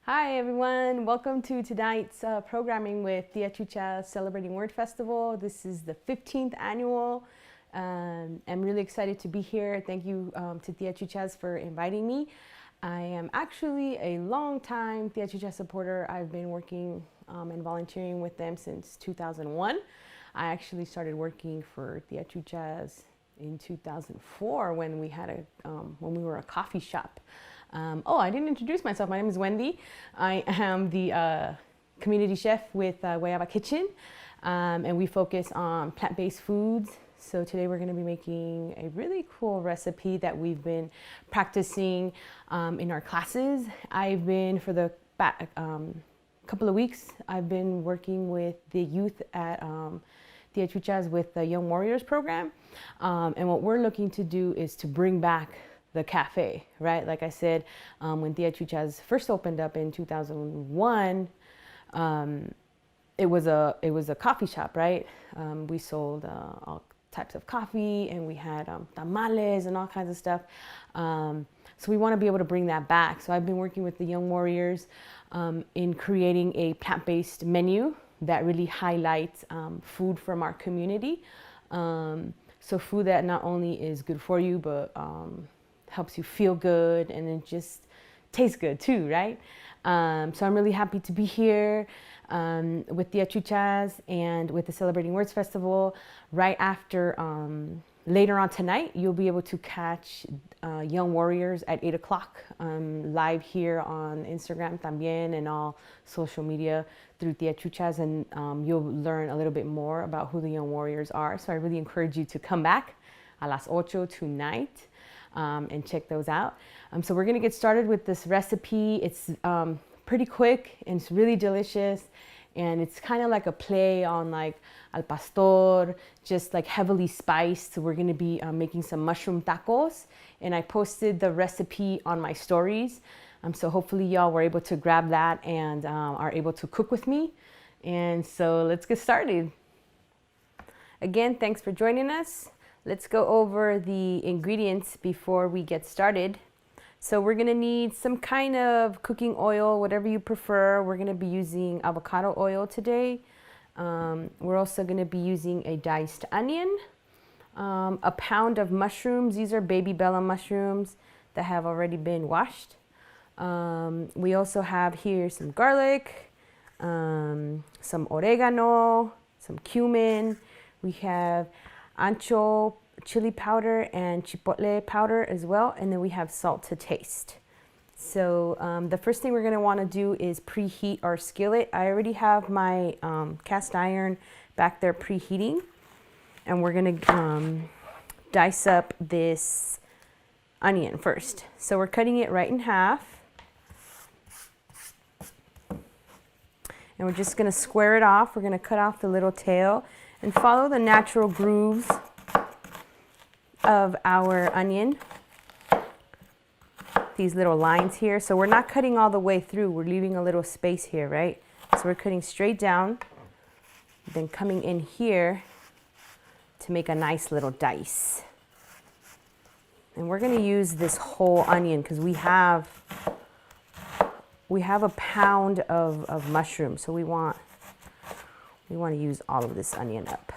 Hi everyone, welcome to tonight's programming with Tia Chucha's Celebrating Word Festival. This is the 15th annual. I'm really excited to be here. Thank you to Tia Chucha's for inviting me. I am actually a long-time Tia Chucha supporter. I've been working and volunteering with them since 2001. I actually started working for Tia Chucha's in 2004 when we were a coffee shop. I didn't introduce myself. My name is Wendy. I am the community chef with Guayaba Kitchen, and we focus on plant-based foods. So today we're going to be making a really cool recipe that we've been practicing in our classes. I've been, for the couple of weeks, I've been working with the youth at Tia Chucha's with the Young Warriors program. And what we're looking to do is to bring back the cafe, right? Like I said, when Tia Chucha's first opened up in 2001, it was a coffee shop, right? We sold all types of coffee, and we had tamales and all kinds of stuff. So we want to be able to bring that back. So I've been working with the Young Warriors in creating a plant-based menu that really highlights food from our community. So food that not only is good for you, but helps you feel good, and it just tastes good too, right? So I'm really happy to be here with Tia Chucha's and with the Celebrating Words Festival. Right after, later on tonight, you'll be able to catch Young Warriors at 8 o'clock live here on Instagram también and all social media through Tia Chucha's, and you'll learn a little bit more about who the Young Warriors are. So I really encourage you to come back a las 8 tonight. And check those out. So we're gonna get started with this recipe. It's pretty quick and it's really delicious, and it's kind of like a play on like al pastor, just like heavily spiced. So we're gonna be making some mushroom tacos, and I posted the recipe on my stories. So hopefully y'all were able to grab that and are able to cook with me. And so let's get started. Again, thanks for joining us. Let's go over the ingredients before we get started. So we're gonna need some kind of cooking oil, whatever you prefer. We're gonna be using avocado oil today. We're also gonna be using a diced onion, a pound of mushrooms. These are baby bella mushrooms that have already been washed. We also have here some garlic, some oregano, some cumin. We have ancho chili powder and chipotle powder as well, and then we have salt to taste. So the first thing we're going to want to do is preheat our skillet. I already have my cast iron back there preheating, and we're going to dice up this onion first. So we're cutting it right in half, and we're just going to square it off. We're going to cut off the little tail and follow the natural grooves of our onion, these little lines here. So we're not cutting all the way through, we're leaving a little space here, right? So we're cutting straight down, then coming in here to make a nice little dice. And we're gonna use this whole onion because we have a pound of mushrooms, so we want to use all of this onion up.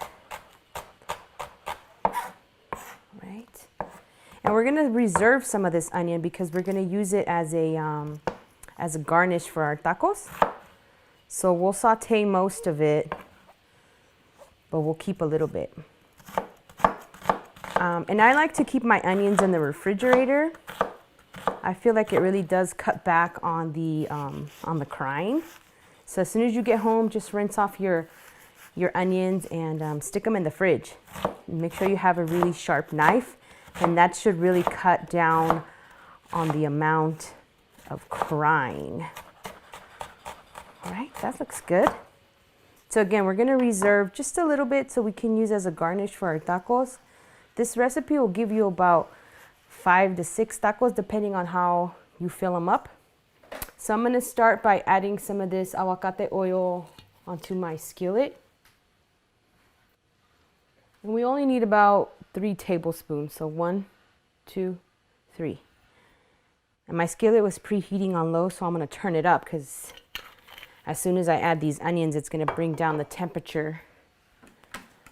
Right? And we're going to reserve some of this onion because we're going to use it as a garnish for our tacos. So we'll saute most of it, but we'll keep a little bit. And I like to keep my onions in the refrigerator. I feel like it really does cut back on the crying. So as soon as you get home, just rinse off your onions and stick them in the fridge. Make sure you have a really sharp knife, and that should really cut down on the amount of crying. All right, that looks good. So again, we're gonna reserve just a little bit so we can use as a garnish for our tacos. This recipe will give you about 5 to 6 tacos depending on how you fill them up. So I'm gonna start by adding some of this aguacate oil onto my skillet. And we only need about 3 tablespoons, so 1, 2, 3. And my skillet was preheating on low, so I'm gonna turn it up because as soon as I add these onions, it's gonna bring down the temperature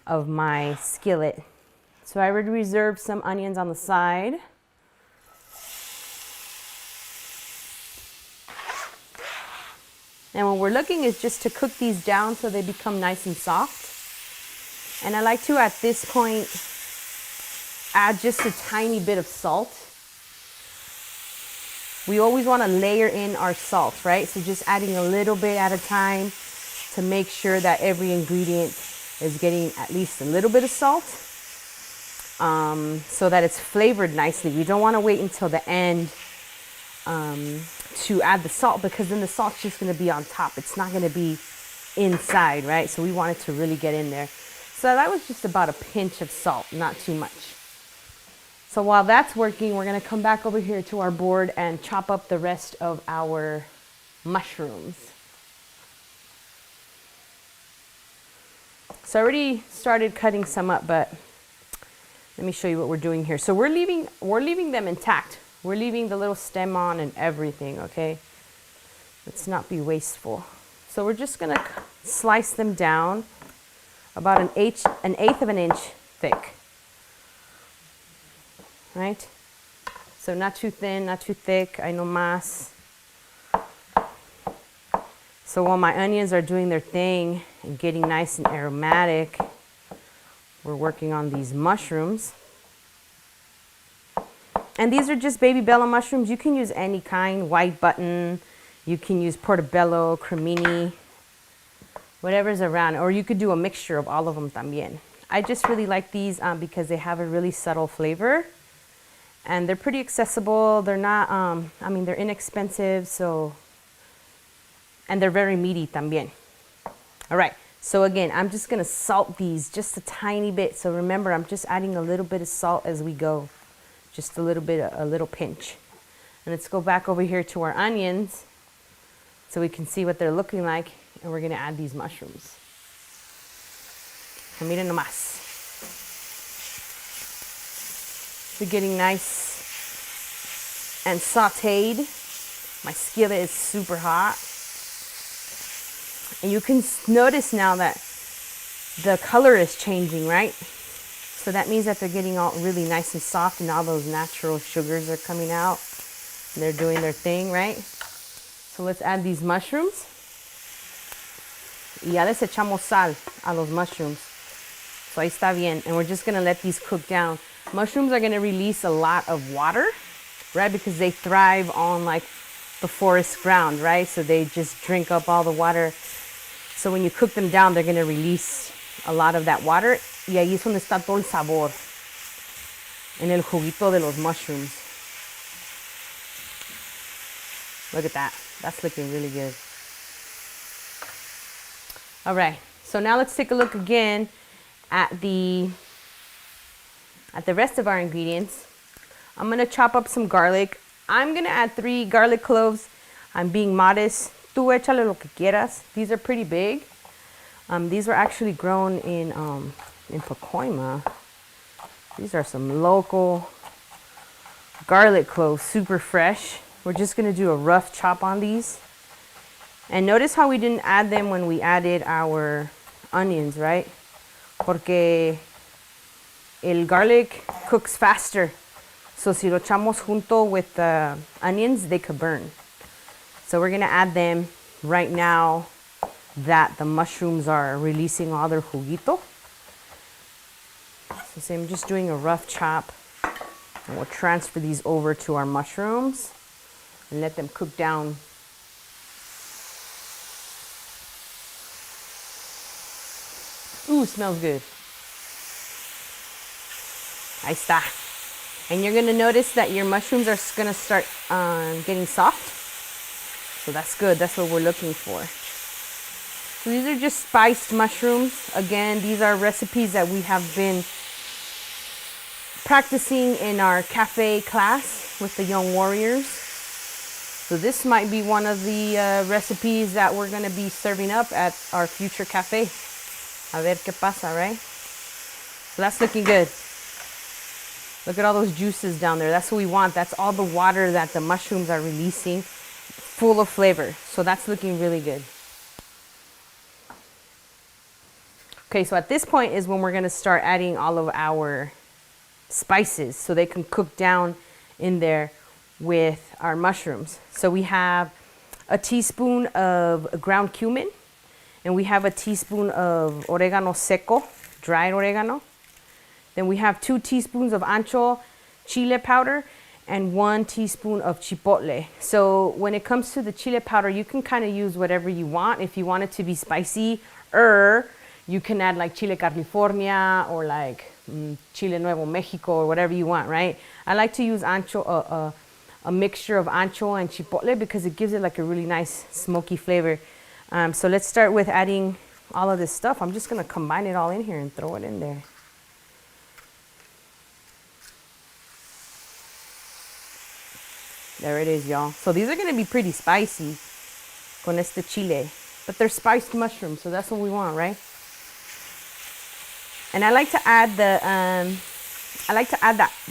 of my skillet. So I already reserved some onions on the side. And what we're looking is just to cook these down so they become nice and soft. And I like to, at this point, add just a tiny bit of salt. We always want to layer in our salt, right? So just adding a little bit at a time to make sure that every ingredient is getting at least a little bit of salt, so that it's flavored nicely. We don't want to wait until the end to add the salt, because then the salt's just going to be on top. It's not going to be inside, right? So we want it to really get in there. So that was just about a pinch of salt, not too much. So while that's working, we're going to come back over here to our board and chop up the rest of our mushrooms. So I already started cutting some up, but let me show you what we're doing here. So we're leaving them intact. We're leaving the little stem on and everything, okay? Let's not be wasteful. So we're just gonna slice them down about an eighth of an inch thick, right? So not too thin, not too thick, I no más. So while my onions are doing their thing and getting nice and aromatic, we're working on these mushrooms. And these are just baby bella mushrooms. You can use any kind, white button, you can use portobello, cremini, whatever's around, or you could do a mixture of all of them también. I just really like these because they have a really subtle flavor and they're pretty accessible. They're not, I mean, they're inexpensive, so, and they're very meaty también. All right, so again, I'm just gonna salt these just a tiny bit. So remember, I'm just adding a little bit of salt as we go. Just a little bit, a little pinch. And let's go back over here to our onions so we can see what they're looking like. And we're gonna add these mushrooms. And miren nomás. They're getting nice and sauteed. My skillet is super hot. And you can notice now that the color is changing, right? So that means that they're getting all really nice and soft and all those natural sugars are coming out and they're doing their thing, right? So let's add these mushrooms. Y ya les echamos sal a los mushrooms. So ahí está bien. And we're just gonna let these cook down. Mushrooms are gonna release a lot of water, right? Because they thrive on like the forest ground, right? So they just drink up all the water. So when you cook them down, they're gonna release a lot of that water. Y ahí es donde está todo el sabor, en el juguito de los mushrooms. Look at that. That's looking really good. All right, so now let's take a look again at the rest of our ingredients. I'm gonna chop up some garlic. I'm gonna add 3 garlic cloves. I'm being modest. Tú échale lo que quieras. These are pretty big. These were actually grown in Pacoima. These are some local garlic cloves, super fresh. We're just gonna do a rough chop on these. And notice how we didn't add them when we added our onions, right? Porque el garlic cooks faster. So si lo echamos junto with the onions, they could burn. So we're gonna add them right now that the mushrooms are releasing all their juguito. So I'm just doing a rough chop, and we'll transfer these over to our mushrooms and let them cook down. Ooh, smells good. Ahí está. And you're gonna notice that your mushrooms are gonna start getting soft. So that's good, that's what we're looking for. So these are just spiced mushrooms. Again, these are recipes that we have been practicing in our cafe class with the young warriors. So this might be one of the recipes that we're gonna be serving up at our future cafe. A ver qué pasa, right? So that's looking good. Look at all those juices down there. That's what we want. That's all the water that the mushrooms are releasing, full of flavor. So that's looking really good. Okay, so at this point is when we're gonna start adding all of our spices so they can cook down in there with our mushrooms. So we have a teaspoon of ground cumin, and we have a teaspoon of oregano seco, dried oregano. Then we have 2 teaspoons of ancho chile powder and 1 teaspoon of chipotle. So when it comes to the chile powder, you can kind of use whatever you want. If you want it to be spicy, you can add like chile California or like chile Nuevo Mexico or whatever you want, right? I like to use ancho, a mixture of ancho and chipotle because it gives it like a really nice smoky flavor. So let's start with adding all of this stuff. I'm just gonna combine it all in here and throw it in there. There it is, y'all. So these are gonna be pretty spicy con este chile, but they're spiced mushrooms, so that's what we want, right? And I like to add the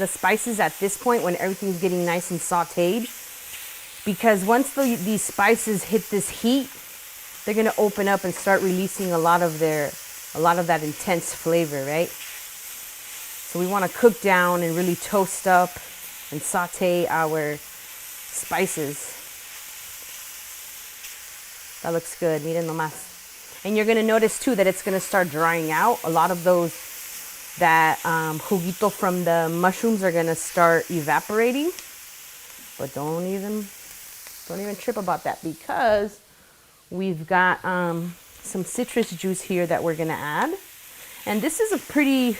spices at this point when everything's getting nice and sauteed, because once these spices hit this heat, they're gonna open up and start releasing a lot of that intense flavor, right? So we want to cook down and really toast up and saute our spices. That looks good. Miren nomás. And you're going to notice too that it's going to start drying out. A lot of that juguito from the mushrooms are going to start evaporating. But don't even trip about that, because we've got some citrus juice here that we're going to add. And this is a pretty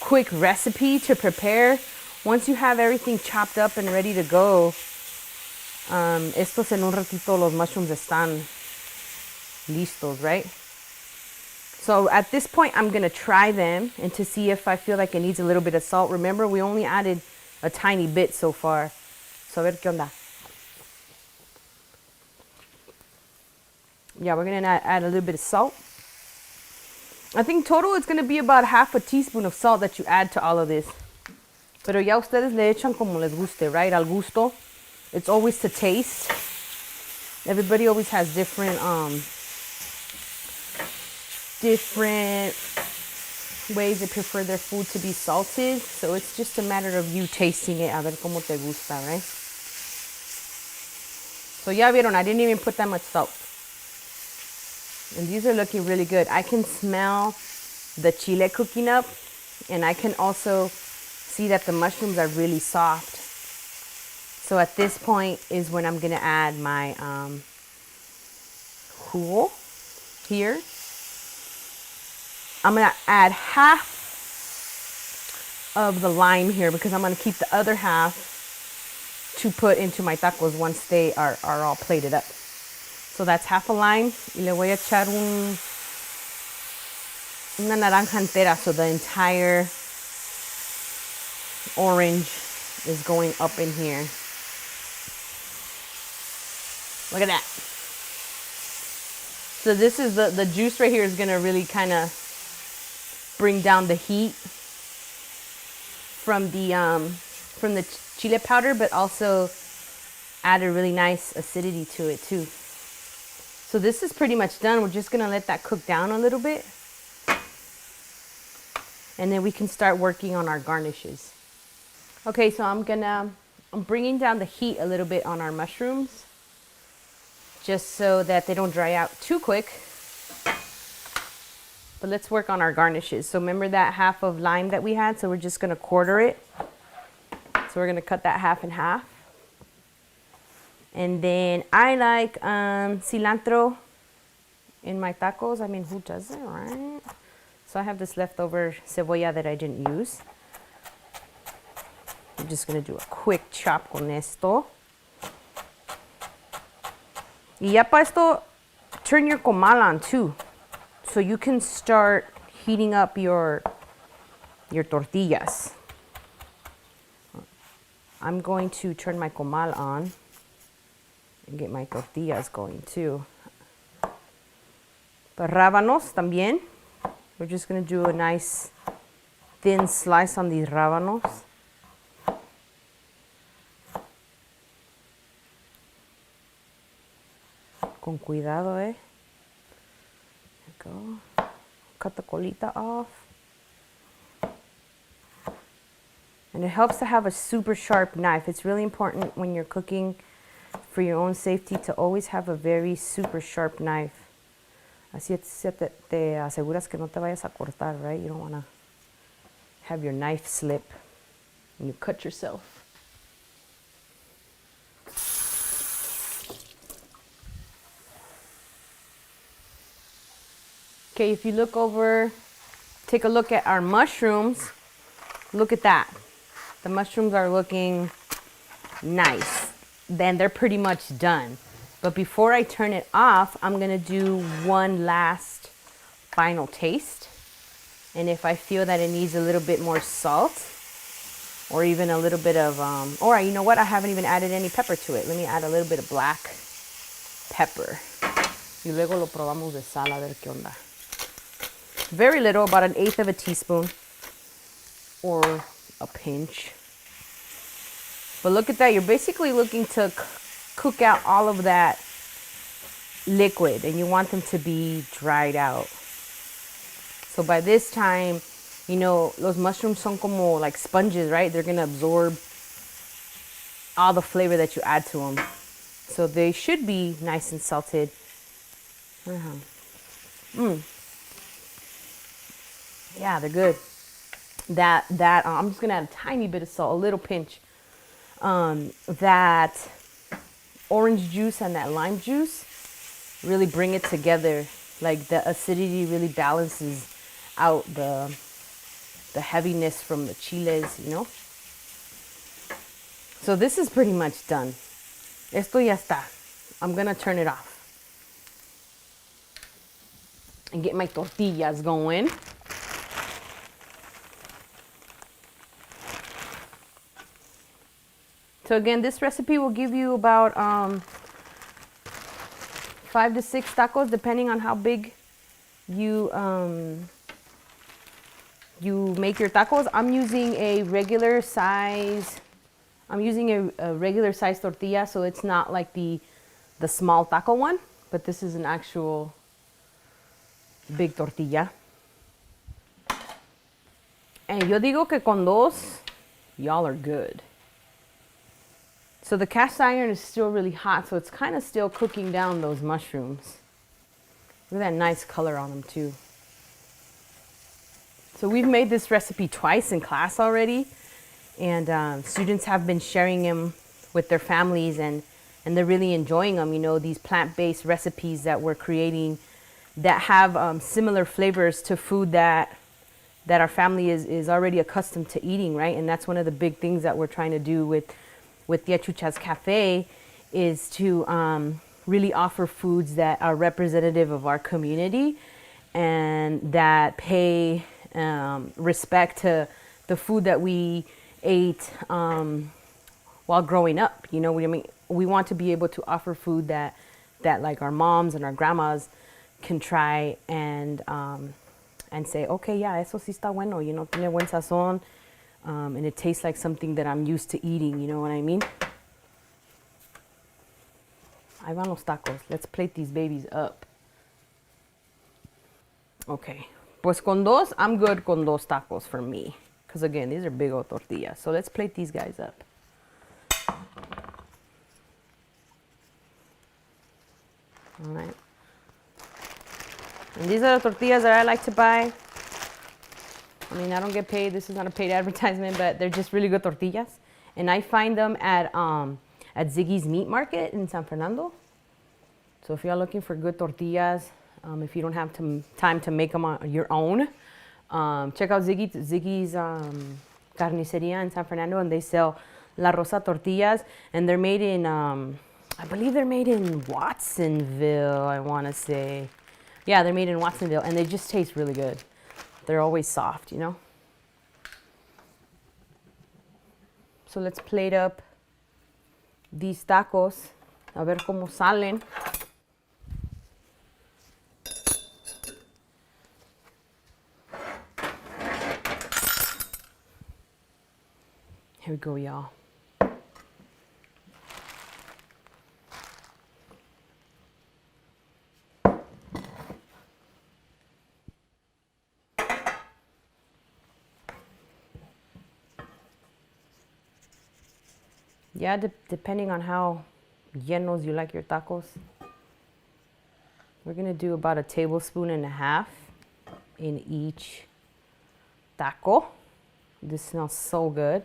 quick recipe to prepare. Once you have everything chopped up and ready to go, estos en un ratito los mushrooms están listos, right? So at this point, I'm gonna try them and to see if I feel like it needs a little bit of salt. Remember, we only added a tiny bit so far. So a ver qué onda. Yeah, we're gonna add a little bit of salt. I think total it's gonna be about half a teaspoon of salt that you add to all of this. Pero ya ustedes le echan como les guste, right? Al gusto. It's always to taste. Everybody always has different ways they prefer their food to be salted. So it's just a matter of you tasting it. A ver cómo te gusta, right? So ya vieron, I didn't even put that much salt. And these are looking really good. I can smell the chile cooking up, and I can also see that the mushrooms are really soft. So at this point is when I'm gonna add my jugo here. I'm gonna add half of the lime here because I'm gonna keep the other half to put into my tacos once they are all plated up. So that's half a lime. Y le voy a echar una naranja entera, so the entire orange is going up in here. Look at that. So this is the juice right here is gonna really kind of bring down the heat from the chile powder, but also add a really nice acidity to it too. So this is pretty much done. We're just gonna let that cook down a little bit, and then we can start working on our garnishes. Okay, so I'm bringing down the heat a little bit on our mushrooms, just so that they don't dry out too quick. But let's work on our garnishes. So remember that half of lime that we had? So we're just gonna quarter it. So we're gonna cut that half in half. And then I like cilantro in my tacos. I mean, who doesn't, right? So I have this leftover cebolla that I didn't use. I'm just gonna do a quick chop con esto. Y ya para esto, turn your comal on too, so you can start heating up your tortillas. I'm going to turn my comal on and get my tortillas going too. The rábanos también. We're just gonna do a nice thin slice on these rábanos. Con cuidado, eh. There you go. Cut the colita off. And it helps to have a super sharp knife. It's really important when you're cooking for your own safety to always have a very super sharp knife. Así te aseguras que no te vayas a cortar, right? You don't want to have your knife slip and you cut yourself. Okay, if you look over, take a look at our mushrooms. Look at that. The mushrooms are looking nice. Then they're pretty much done. But before I turn it off, I'm gonna do one last final taste. And if I feel that it needs a little bit more salt, or even a little bit of, or you know what? I haven't even added any pepper to it. Let me add a little bit of black pepper. Y luego lo probamos de sal a ver qué onda. Very little, about 1/8 of a teaspoon, or a pinch. But look at that, you're basically looking to cook out all of that liquid, and you want them to be dried out. So by this time, you know, los mushrooms son como like sponges, right? They're gonna absorb all the flavor that you add to them. So they should be nice and salted. Yeah, they're good. I'm just gonna add a tiny bit of salt, a little pinch. That orange juice and that lime juice really bring it together. Like the acidity really balances out the heaviness from the chiles, you know. So this is pretty much done. Esto ya está. I'm gonna turn it off and get my tortillas going. So again, this recipe will give you about 5 to 6 tacos, depending on how big you you make your tacos. I'm using a regular size. I'm using a regular size tortilla, so it's not like the small taco one, but this is an actual big tortilla. And yo digo que con dos, y'all are good. So the cast iron is still really hot, so it's kind of still cooking down those mushrooms. Look at that nice color on them too. So we've made this recipe twice in class already, and students have been sharing them with their families, and they're really enjoying them. You know, these plant-based recipes that we're creating that have similar flavors to food that our family is already accustomed to eating, right? And that's one of the big things that we're trying to do with Tia Chucha's Cafe, is to really offer foods that are representative of our community and that pay respect to the food that we ate while growing up. You know, I mean, we want to be able to offer food that like our moms and our grandmas can try and say, okay, yeah, eso sí está bueno, you know, tiene buen sazón. And it tastes like something that I'm used to eating, you know what I mean? Ahí van los tacos. Let's plate these babies up. Okay, pues con dos, I'm good con dos tacos for me. Because again, these are big old tortillas. So let's plate these guys up. All right. And these are the tortillas that I like to buy. I mean, I don't get paid. This is not a paid advertisement, but they're just really good tortillas. And I find them at Ziggy's Meat Market in San Fernando. So if you're looking for good tortillas, if you don't have time to make them on your own, check out Ziggy's Carniceria in San Fernando, and they sell La Rosa tortillas. And they're made in, I believe they're made in Watsonville, I want to say. Yeah, they're made in Watsonville, and they just taste really good. They're always soft, you know? So let's plate up these tacos. A ver cómo salen. Here we go, y'all. Yeah, depending on how llenos you like your tacos. We're gonna do about 1.5 tablespoons in each taco. This smells so good.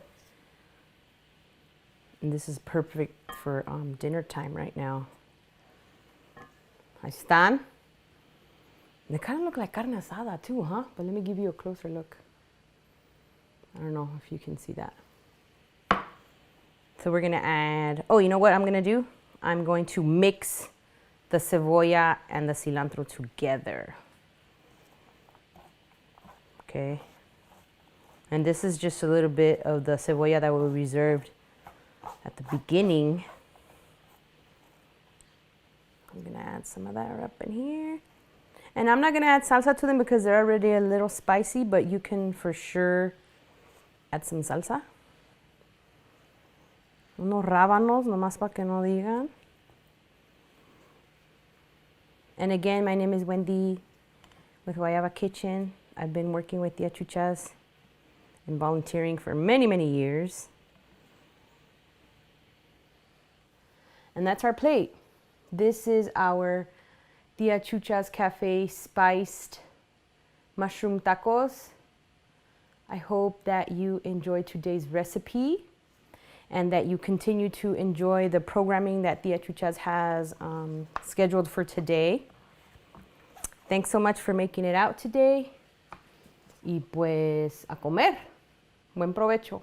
And this is perfect for dinner time right now. Ahí están. They kind of look like carne asada too, huh? But let me give you a closer look. I don't know if you can see that. So we're gonna add, oh, you know what I'm gonna do? I'm going to mix the cebolla and the cilantro together. Okay. And this is just a little bit of the cebolla that we reserved at the beginning. I'm gonna add some of that up in here. And I'm not gonna add salsa to them because they're already a little spicy, but you can for sure add some salsa. Unos rábanos, nomás para que no digan. And again, my name is Wendy with Guayaba Kitchen. I've been working with Tia Chuchas and volunteering for many, many years. And that's our plate. This is our Tia Chuchas Cafe spiced mushroom tacos. I hope that you enjoyed today's recipe and that you continue to enjoy the programming that Tia Chuchas has scheduled for today. Thanks so much for making it out today. Y pues a comer. Buen provecho.